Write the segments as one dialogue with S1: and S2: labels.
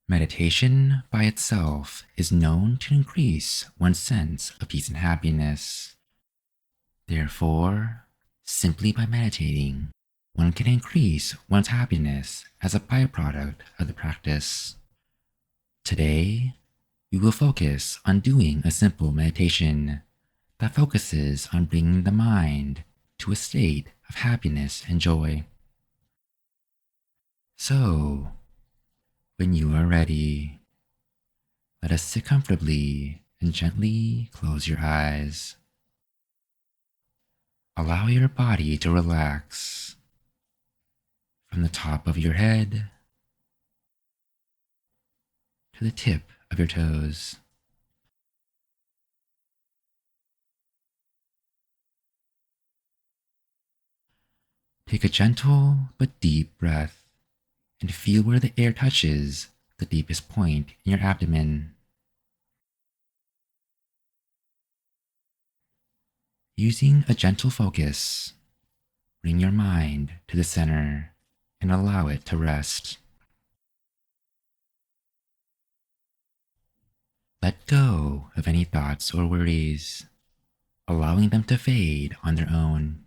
S1: Meditation by itself is known to increase one's sense of peace and happiness. Therefore, simply by meditating, one can increase one's happiness as a byproduct of the practice. Today, we will focus on doing a simple meditation that focuses on bringing the mind to a state of happiness and joy. So, when you are ready, let us sit comfortably and gently close your eyes. Allow your body to relax from the top of your head to the tip of your toes. Take a gentle but deep breath and feel where the air touches the deepest point in your abdomen. Using a gentle focus, bring your mind to the center and allow it to rest. Let go of any thoughts or worries, allowing them to fade on their own.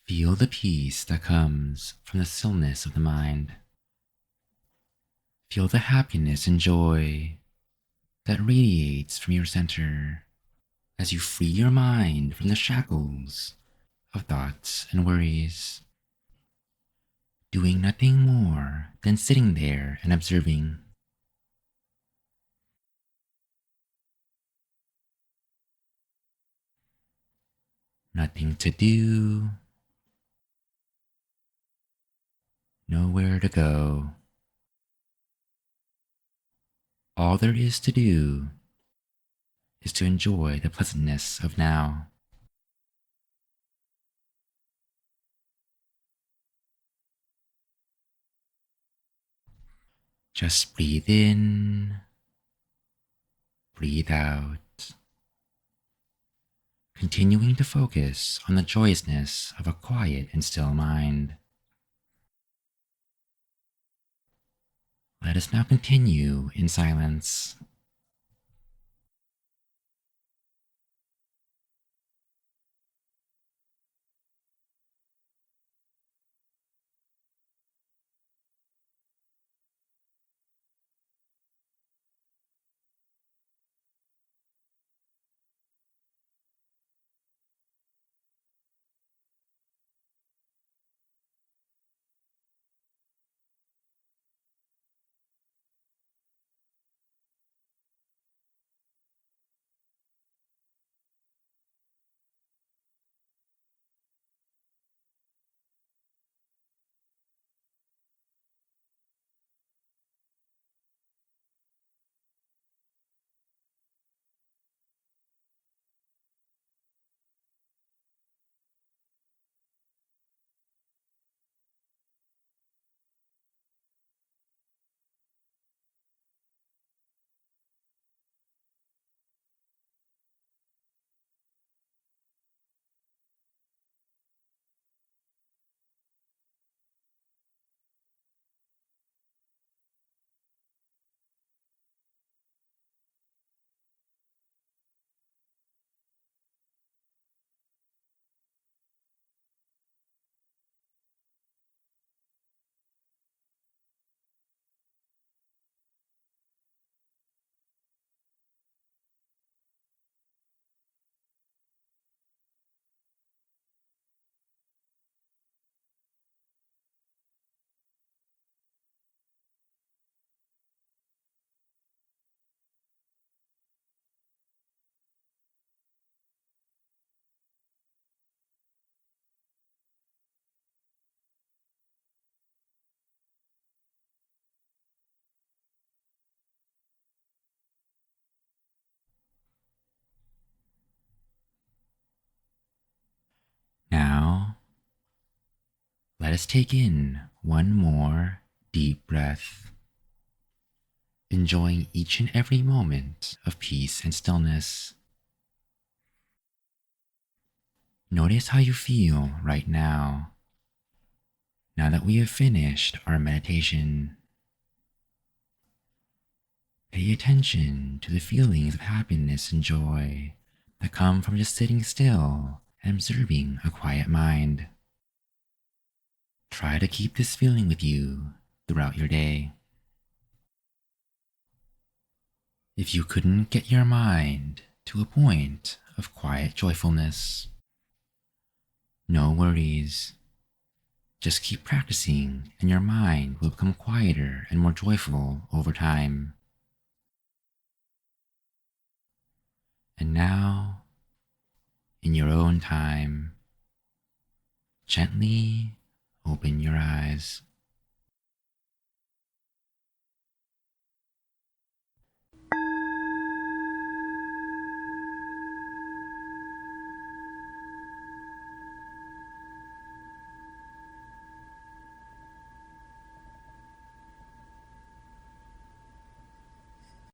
S1: Feel the peace that comes from the stillness of the mind. Feel the happiness and joy that radiates from your center as you free your mind from the shackles of thoughts and worries, doing nothing more than sitting there and observing. Nothing to do, nowhere to go. All there is to do is to enjoy the pleasantness of now. Just breathe in, breathe out, continuing to focus on the joyousness of a quiet and still mind. Let us now continue in silence. Now, let us take in one more deep breath, enjoying each and every moment of peace and stillness. Notice how you feel right now. Now that we have finished our meditation, pay attention to the feelings of happiness and joy that come from just sitting still and observing a quiet mind. Try to keep this feeling with you throughout your day. If you couldn't get your mind to a point of quiet joyfulness, no worries. Just keep practicing and your mind will become quieter and more joyful over time. And now, in your own time, gently open your eyes.